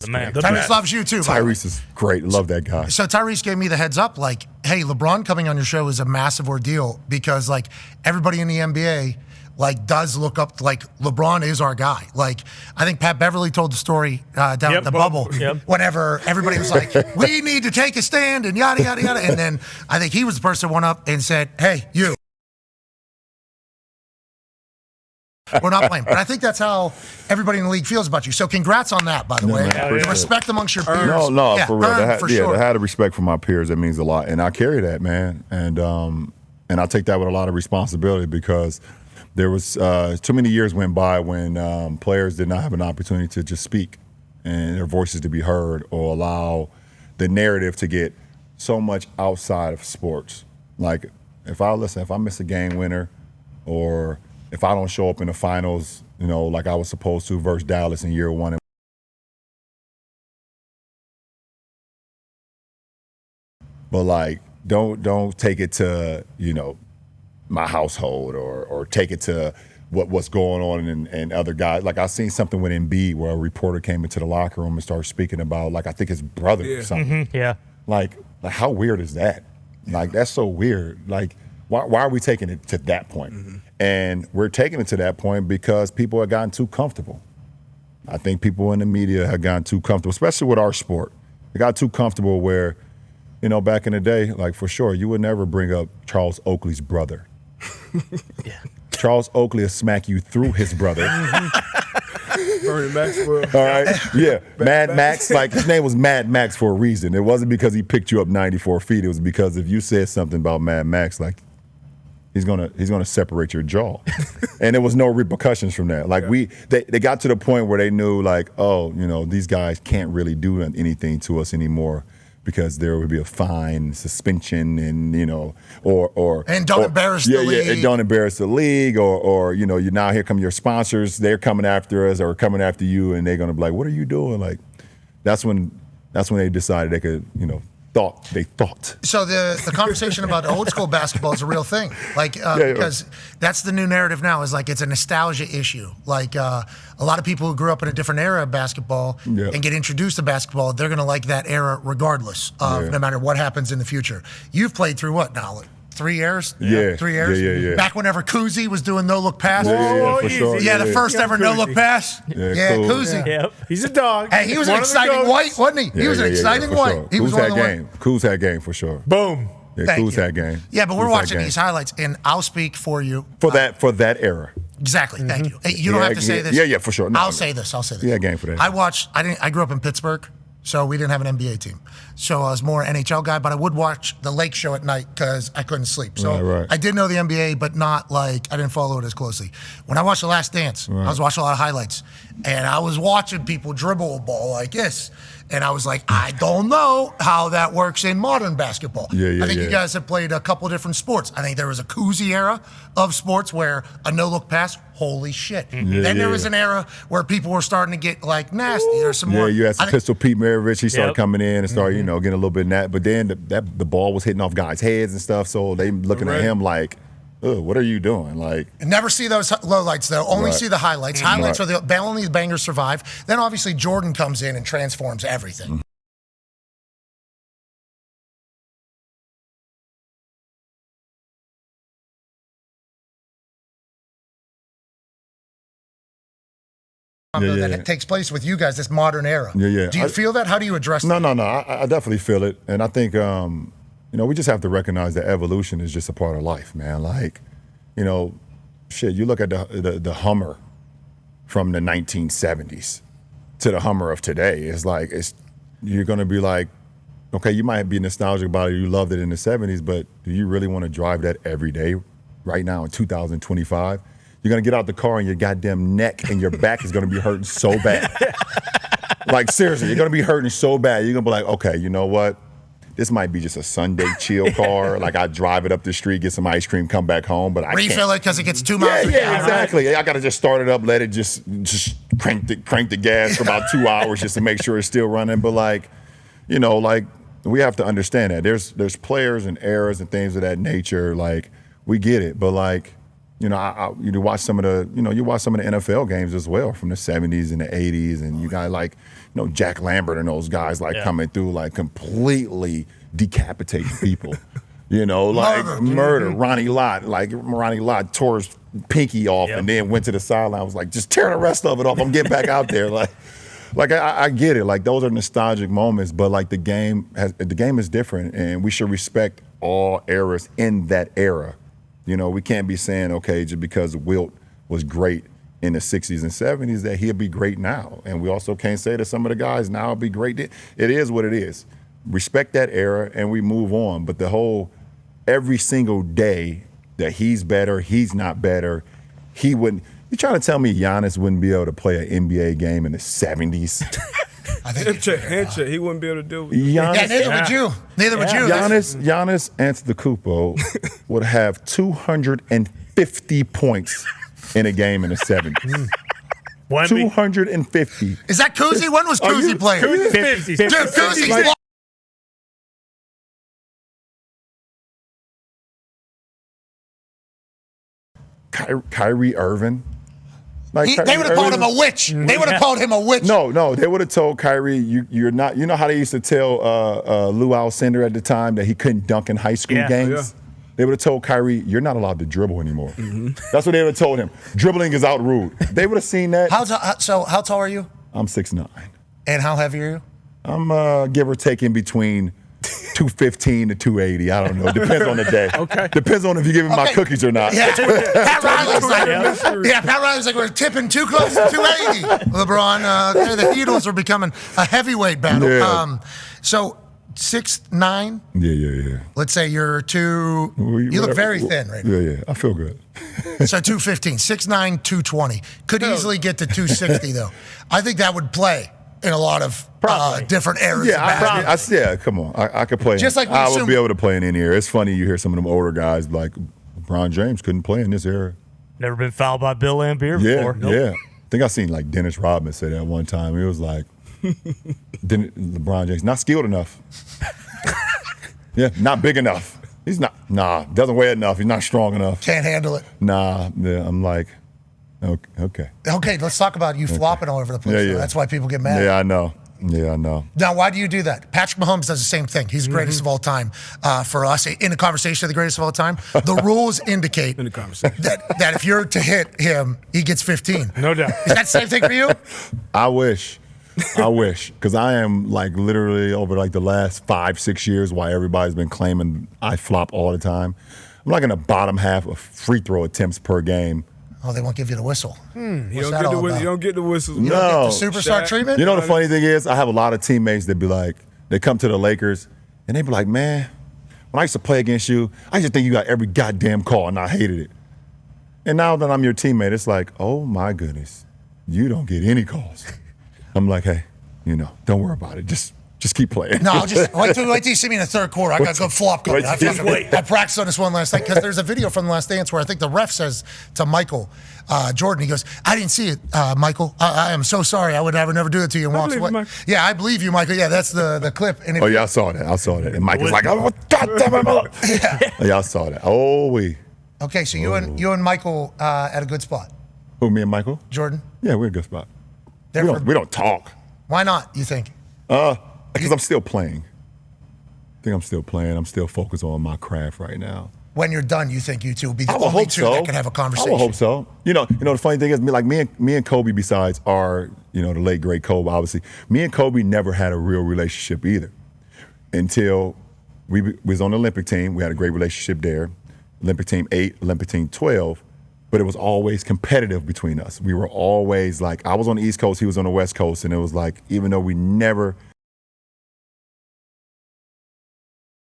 The man. Tyrese loves you too. Tyrese is great. Love that guy. So Tyrese gave me the heads up, like, hey, LeBron coming on your show is a massive ordeal because, like, everybody in the NBA, like, does look up, like, LeBron is our guy. Like, I think Pat Beverly told the story down at the bubble whenever everybody was like, we need to take a stand and yada, yada, yada. And then I think he was the person who went up and said, hey, you. We're not playing. But I think that's how everybody in the league feels about you. So congrats on that, by the way. The respect amongst your peers. No, for real. Sure. To have the respect for my peers, that means a lot. And I carry that, man. And I take that with a lot of responsibility because there was too many years went by when players did not have an opportunity to just speak and their voices to be heard or allow the narrative to get so much outside of sports. Like, if I miss a game winner or if I don't show up in the finals, you know, like I was supposed to versus Dallas in year one. But like, don't take it to, you know, my household or take it to what's going on and other guys. Like I seen something with Embiid where a reporter came into the locker room and started speaking about, like, I think his brother or something. Like how weird is that? Like, that's so weird. Like, why are we taking it to that point? And we're taking it to that point because people have gotten too comfortable. I think people in the media have gotten too comfortable, especially with our sport. They got too comfortable where, you know, back in the day, like, for sure, you would never bring up Charles Oakley's brother. Charles Oakley will smack you through his brother. Bernie Maxwell. All right, yeah. Mad Max, like, his name was Mad Max for a reason. It wasn't because he picked you up 94 feet. It was because if you said something about Mad Max, like, he's gonna separate your jaw. And there was no repercussions from that. Like, they got to the point where they knew, like, oh, you know, these guys can't really do anything to us anymore because there would be a fine, suspension, and, you know, and don't embarrass the league. Yeah, and don't embarrass the league, or you know, now here come your sponsors, they're coming after us or coming after you, and they're gonna be like, what are you doing? Like, that's when they decided they could, you know, they thought. So the conversation about old school basketball is a real thing. Like, because that's the new narrative now, is like it's a nostalgia issue. Like, a lot of people who grew up in a different era of basketball and get introduced to basketball, they're going to like that era regardless of no matter what happens in the future. You've played through what now? Like 3 years? 3 years? Yeah. Back whenever Kuzi was doing no-look pass? For sure. The first ever no-look pass? Yeah, cool. Kuzi. Yep. He's a dog. Hey, he was an exciting white, wasn't he? He was an exciting white. Sure. He was Kuz had game. Kuz had game for sure. Boom. Yeah, Thank Kuz you. had game. Yeah, but we're Kuz watching these highlights, and I'll speak for you. For that era. Exactly. Thank you. Hey, you don't have to say this. Yeah, for sure. No, I'll say this. Yeah, game for that. I grew up in Pittsburgh, so we didn't have an NBA team. So I was more NHL guy, but I would watch the Lake Show at night because I couldn't sleep. So I did know the NBA, but not like, I didn't follow it as closely. When I watched The Last Dance, I was watching a lot of highlights, and I was watching people dribble a ball like this. And I was like, I don't know how that works in modern basketball. I think you guys have played a couple different sports. I think there was a Kuzi era of sports where a no-look pass, holy shit. Then there was an era where people were starting to get, like, nasty. There's some more. Yeah, you had some Pistol Pete Maravich. He started coming in and started, you know, getting a little bit nasty. But then the ball was hitting off guys' heads and stuff, so they looking at him like, oh, what are you doing? Like, never see those lowlights though. Only see the highlights. Highlights are the only bangers survive. Then obviously Jordan comes in and transforms everything. That takes place with you guys, this modern era. Do you feel that? How do you address that? No. I definitely feel it, and I think you know, we just have to recognize that evolution is just a part of life, man. Like, you know, shit, you look at the Hummer from the 1970s to the Hummer of today. It's like, you're going to be like, okay, you might be nostalgic about it. You loved it in the 70s, but do you really want to drive that every day right now in 2025? You're going to get out the car and your goddamn neck and your back is going to be hurting so bad. Like, seriously, you're going to be hurting so bad. You're going to be like, okay, you know what? This might be just a Sunday chill car. Like, I drive it up the street, get some ice cream, come back home, but I refill it because it gets 2 miles. Yeah, exactly. I got to just start it up, let it just crank the gas for about 2 hours just to make sure it's still running. But, like, you know, like, we have to understand that there's players and eras and things of that nature. Like, we get it, but, like, you watch some of the NFL games as well from the 70s and the 80s, and you got like, Jack Lambert and those guys coming through like completely decapitating people. Murder. Ronnie Lott tore his pinky off and then went to the sideline. Was like, just tear the rest of it off. I'm getting back out there. Like I get it. Like those are nostalgic moments, but like the game is different, and we should respect all eras in that era. We can't be saying, okay, just because Wilt was great in the 60s and 70s that he'll be great now. And we also can't say that some of the guys now will be great. It is what it is. Respect that era and we move on. But every single day that he's better, he's not better, he wouldn't. You trying to tell me Giannis wouldn't be able to play an NBA game in the 70s? I think handshake. He wouldn't be able to do it. Giannis, neither would you. Neither would you. Giannis Antetokounmpo would have 250 points in a game in the 70s. 250. Is that Kuzi? When was Kuzi playing? 50. Dude, Kuzi's Kyrie Irving. They would have called him a witch. They would have called him a witch. No, they would have told Kyrie, you're not. You know how they used to tell Lou Alcindor at the time that he couldn't dunk in high school games? Yeah. They would have told Kyrie, you're not allowed to dribble anymore. That's what they would have told him. Dribbling is out ruled. They would have seen that. How tall are you? I'm 6'9". And how heavy are you? I'm give or take in between 215 to 280. I don't know. Depends on the day. Okay. Depends on if you give me my cookies or not. Yeah. Pat Riley's like, we're tipping too close to 280. LeBron, the Heatles are becoming a heavyweight battle. Yeah. So 6'9". Yeah. Let's say you're two. You look very thin right now. Yeah. I feel good. So 215, 6'9", 220. Could easily get to 260 though. I think that would play in a lot of different eras. Yeah, come on. I could play. Just like I would be able to play in any era. It's funny you hear some of them older guys like LeBron James couldn't play in this era. Never been fouled by Bill Laimbeer before. Yeah. I think I seen like Dennis Rodman say that one time. He was like, LeBron James, not skilled enough. Yeah, not big enough. He's not, doesn't weigh enough. He's not strong enough. Can't handle it. I'm like, okay. Okay, let's talk about you flopping all over the place. Yeah. That's why people get mad. Yeah, I know. Now, why do you do that? Patrick Mahomes does the same thing. He's the greatest of all time for us. In the conversation of the greatest of all time, the rules indicate that if you're to hit him, he gets 15. No doubt. Is that the same thing for you? I wish. Because I am like literally over like the last 5-6 years why everybody's been claiming I flop all the time. I'm like in the bottom half of free throw attempts per game. Oh, they won't give you the whistle. You don't get the whistles. You don't get the superstar treatment? You know the funny thing is, I have a lot of teammates that be like, they come to the Lakers, and they be like, man, when I used to play against you, I used to think you got every goddamn call, and I hated it. And now that I'm your teammate, it's like, oh my goodness, you don't get any calls. I'm like, hey, don't worry about it. Just keep playing. No, just wait till you see me in the third quarter. I got a good flop going. I practiced on this one last night because there's a video from the Last Dance where I think the ref says to Michael Jordan, he goes, I didn't see it, Michael. I am so sorry. I would never do it to you, and walks away. Yeah, I believe you, Michael. Yeah, that's the clip. And I saw that. And Michael's like, oh, God damn it. Yeah, I saw that. Okay, so you and Michael at a good spot. Who, me and Michael? Jordan? Yeah, we're a good spot. We don't talk. Why not, you think? Because I'm still playing. I think I'm still playing. I'm still focused on my craft right now. When you're done, you think you two will be the only two that can have a conversation? I would hope so. The funny thing is, me and Kobe, besides the late great Kobe, obviously, me and Kobe never had a real relationship either until we was on the Olympic team. We had a great relationship there. Olympic team 8, Olympic team 12. But it was always competitive between us. We were always like, I was on the East Coast, he was on the West Coast, and it was like, even though we never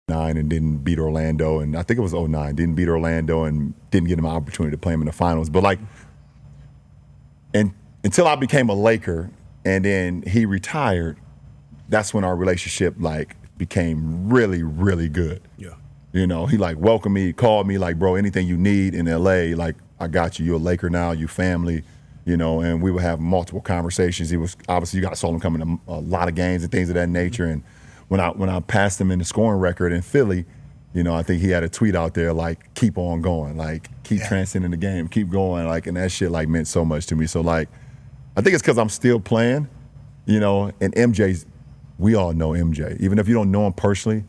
9 and didn't beat Orlando, and I think it was 09, didn't beat Orlando and didn't get him an opportunity to play him in the finals. But like, and until I became a Laker and then he retired, that's when our relationship like became really, really good. Yeah. He like welcomed me, called me like, bro, anything you need in LA, like, I got you. You're a Laker now. You family, and we would have multiple conversations. He was obviously, you guys saw him coming to a lot of games and things of that nature. And when I passed him in the scoring record in Philly, I think he had a tweet out there like, keep on going, like, keep transcending the game, keep going, like, and that shit, like, meant so much to me. So, like, I think it's because I'm still playing, and MJ's, we all know MJ. Even if you don't know him personally,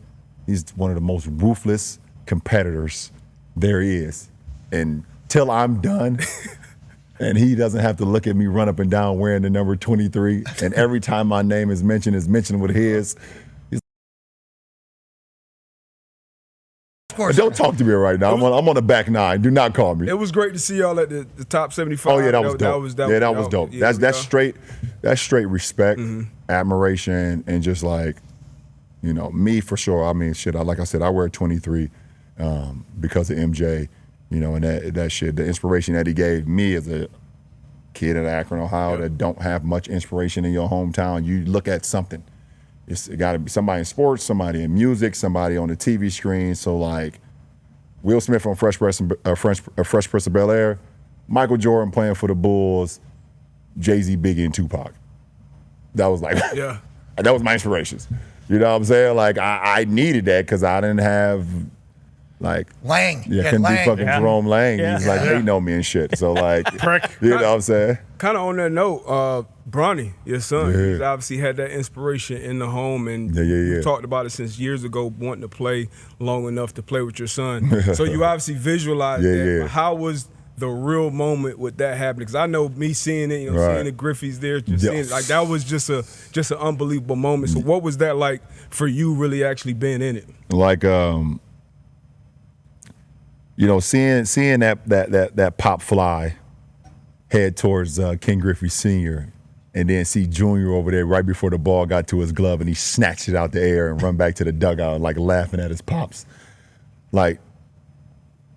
he's one of the most ruthless competitors there is. And till I'm done, and he doesn't have to look at me run up and down wearing the number 23, and every time my name is mentioned with his. Don't talk to me right now. I'm on the back nine. Do not call me. It was great to see y'all at the top 75. Oh yeah, that was dope. That was dope. Yeah, that's straight respect, admiration, and just like, me for sure. I mean, shit. Like I said, I wear 23 because of MJ. And that shit, the inspiration that he gave me as a kid in Akron, Ohio, that don't have much inspiration in your hometown. You look at something. It got to be somebody in sports, somebody in music, somebody on the TV screen. So like Will Smith on Fresh Prince of Bel-Air, Michael Jordan playing for the Bulls, Jay-Z, Biggie, and Tupac. That was like, that was my inspirations. You know what I'm saying? Like I needed that because I didn't have like Lang. Yeah, couldn't be fucking Jerome Lang. Yeah. He's like, they know me and shit. So like, you know what I'm saying? Kind of on that note, Bronny, your son, he's obviously had that inspiration in the home, and we talked about it since years ago, wanting to play long enough to play with your son. So you obviously visualized that. But how was the real moment with that happening? Because I know me seeing it, seeing the Griffeys there, just seeing it, like that was just an unbelievable moment. So what was that like for you, really actually being in it? Like, seeing that pop fly head towards Ken Griffey Sr. and then see Junior over there right before the ball got to his glove and he snatched it out the air and run back to the dugout like laughing at his pops. Like,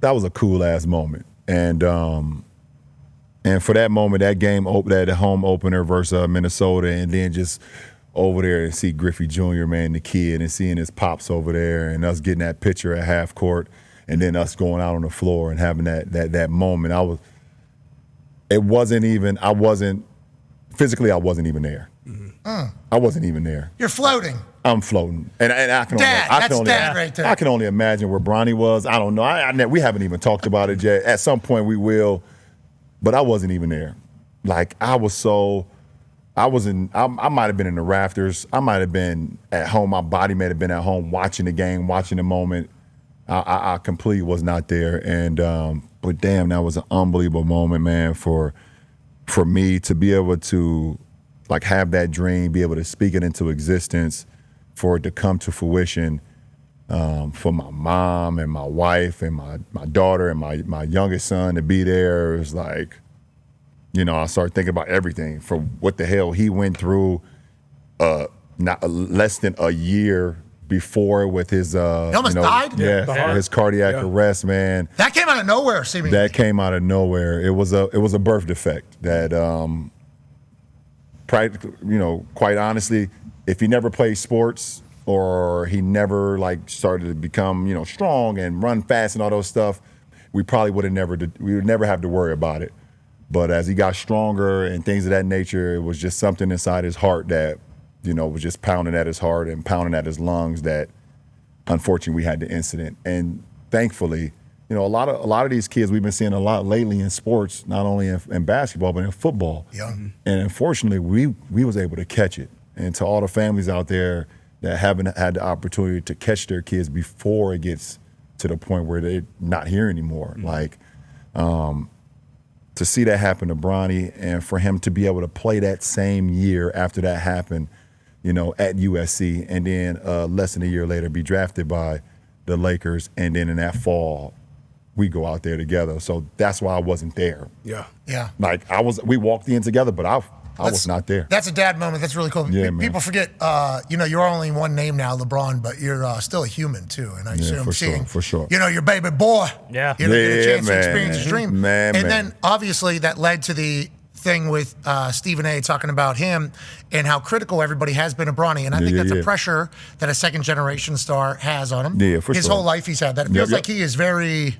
that was a cool ass moment. And for that moment, that game, that home opener versus Minnesota, and then just over there and see Griffey Jr., man, the kid, and seeing his pops over there and us getting that picture at half court and then us going out on the floor and having that moment. I wasn't even there. I wasn't even there. You're floating. I'm floating, and I can right there. I can only imagine where Bronny was. I don't know. We haven't even talked about it yet. At some point we will, but I wasn't even there. Like I might have been in the rafters. I might have been at home. My body may have been at home watching the game, watching the moment. I completely was not there, and but damn, that was an unbelievable moment, man, for me to be able to like have that dream, be able to speak it into existence, for it to come to fruition, for my mom and my wife and my daughter and my youngest son to be there. It was like, I started thinking about everything from what the hell he went through, not less than a year before with his he almost died? His cardiac arrest, man. That came out of nowhere, seemingly. That came out of nowhere. It was a birth defect that quite honestly, if he never played sports or he never like started to become, strong and run fast and all those stuff, we probably would never have to worry about it. But as he got stronger and things of that nature, it was just something inside his heart that was just pounding at his heart and pounding at his lungs that, unfortunately, we had the incident. And thankfully, a lot of these kids we've been seeing a lot lately in sports, not only in basketball but in football. Yeah. And unfortunately, we was able to catch it. And to all the families out there that haven't had the opportunity to catch their kids before it gets to the point where they're not here anymore, to see that happen to Bronny and for him to be able to play that same year after that happened, at USC, and then less than a year later be drafted by the Lakers, and then in that fall we go out there together. So that's why I wasn't there. Yeah. Yeah. Like we walked in together, but I was not there. That's a dad moment. That's really cool. Yeah, People forget, you're only one name now, LeBron, but you're still a human too. And I assume seeing, for sure. Your baby boy, get a chance to experience his dream. Then obviously that led to the thing with Stephen A. talking about him and how critical everybody has been of Bronny. And I think that's a pressure that a second generation star has on him. Yeah, for His sure. whole life he's had that. It feels like he is very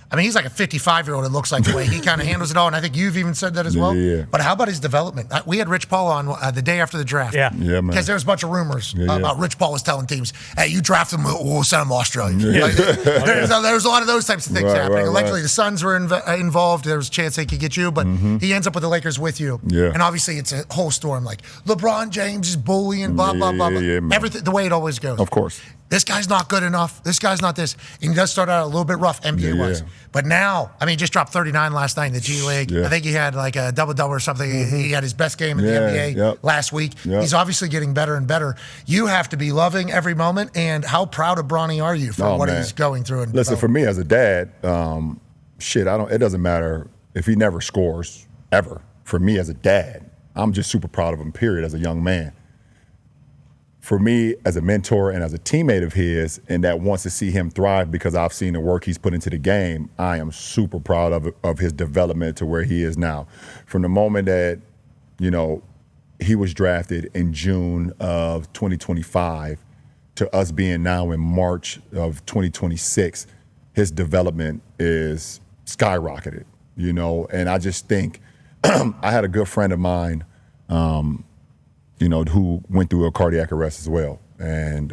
I mean, he's like a 55-year-old, it looks like, the way he kind of handles it all. And I think you've even said that as well. Yeah. But how about his development? We had Rich Paul on the day after the draft. Yeah, man. Because there was a bunch of rumors about Rich Paul was telling teams, hey, you draft him, we'll send him to Australia. Like, there's a lot of those types of things happening. Luckily, the Suns were involved. There was a chance they could get you, but he ends up with the Lakers with you. Yeah. And obviously, it's a whole storm. Like, LeBron James is bullying, blah, blah, blah. Everything, the way it always goes. Of course. This guy's not good enough. This guy's not this. And he does start out a little bit rough, NBA was. But now, I mean, he just dropped 39 last night in the G League. I think he had like a double-double or something. He had his best game in the NBA last week. He's obviously getting better and better. You have to be loving every moment. And how proud of Bronny are you for what he's going through? And listen, for me as a dad, it doesn't matter if he never scores, ever. For me as a dad, I'm just super proud of him, period, as a young man. For me, as a mentor and as a teammate of his, and that wants to see him thrive because I've seen the work he's put into the game, I am super proud of his development to where he is now. From the moment that, he was drafted in June of 2025 to us being now in March of 2026, his development is skyrocketed, and I just think I had a good friend of mine who went through a cardiac arrest as well. And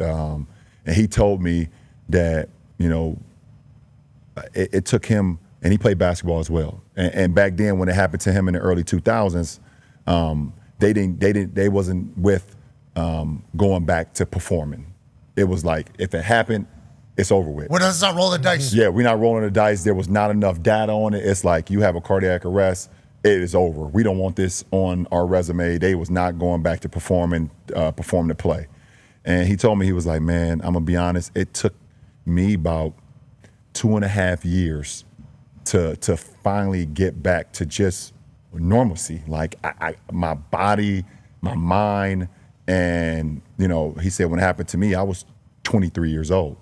he told me that, it took him, and he played basketball as well. And back then when it happened to him in the early 2000s, they wasn't with going back to performing. It was like, if it happened, it's over with. Well, let's not roll the dice. Yeah, we're not rolling the dice. There was not enough data on it. It's like, you have a cardiac arrest, it is over. We don't want this on our resume. They was not going back to perform the play. And he told me, he was like, man, I'm going to be honest, it took me about 2.5 years to finally get back to just normalcy. Like my body, my mind, and, he said when it happened to me, I was 23 years old.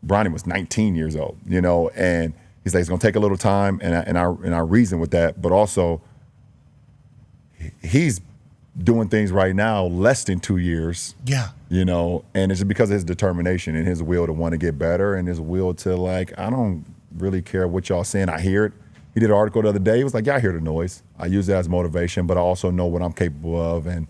Bronny was 19 years old, and he's like, it's going to take a little time, and I reason with that, but also he's doing things right now less than 2 years. Yeah. And it's because of his determination and his will to want to get better and his will to, like, I don't really care what y'all saying. I hear it. He did an article the other day. He was like, yeah, I hear the noise. I use that as motivation, but I also know what I'm capable of. And,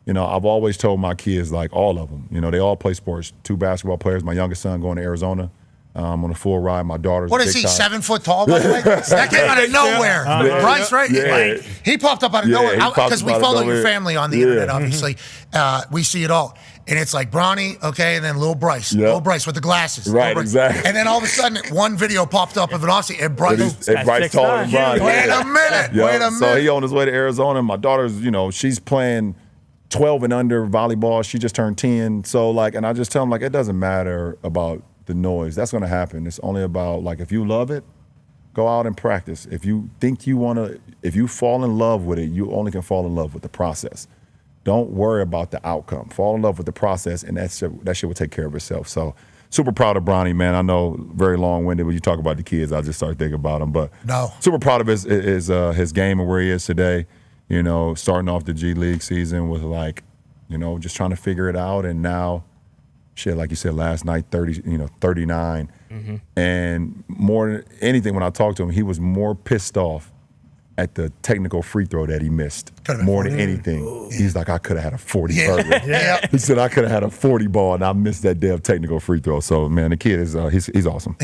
I've always told my kids, like, all of them, they all play sports. 2 basketball players. My youngest son going to Arizona. On a full ride, my daughter's. What is he, 7 foot tall, by the way? That came out of nowhere. Bryce, right? Yeah. He popped up out of nowhere. Because we follow your family on the internet, obviously. We see it all. And it's like Bronny, okay, and then Lil Bryce. Lil Bryce with the glasses. Right, exactly. And then all of a sudden, one video popped up of an offseason, and Bryce. And Bryce taller than Bronny. Wait a minute. So he on his way to Arizona. My daughter's, she's playing 12 and under volleyball. She just turned 10. So, like, and I just tell him, like, it doesn't matter about the noise. That's going to happen. It's only about, like, if you love it, go out and practice. If you think you want to, if you fall in love with it, you only can fall in love with the process. Don't worry about the outcome. Fall in love with the process, and that shit will take care of itself. So, super proud of Bronny, man. I know, very long-winded when you talk about the kids. I just start thinking about them, but super proud of his game and where he is today. Starting off the G League season with, like, just trying to figure it out, and now, shit, like you said last night, 39. And more than anything, when I talked to him, he was more pissed off at the technical free throw that he missed more than anything. Ooh. He's like, I could have had a 40 burger. He said, I could have had a 40 ball, and I missed that damn technical free throw. So, man, the kid is he's awesome.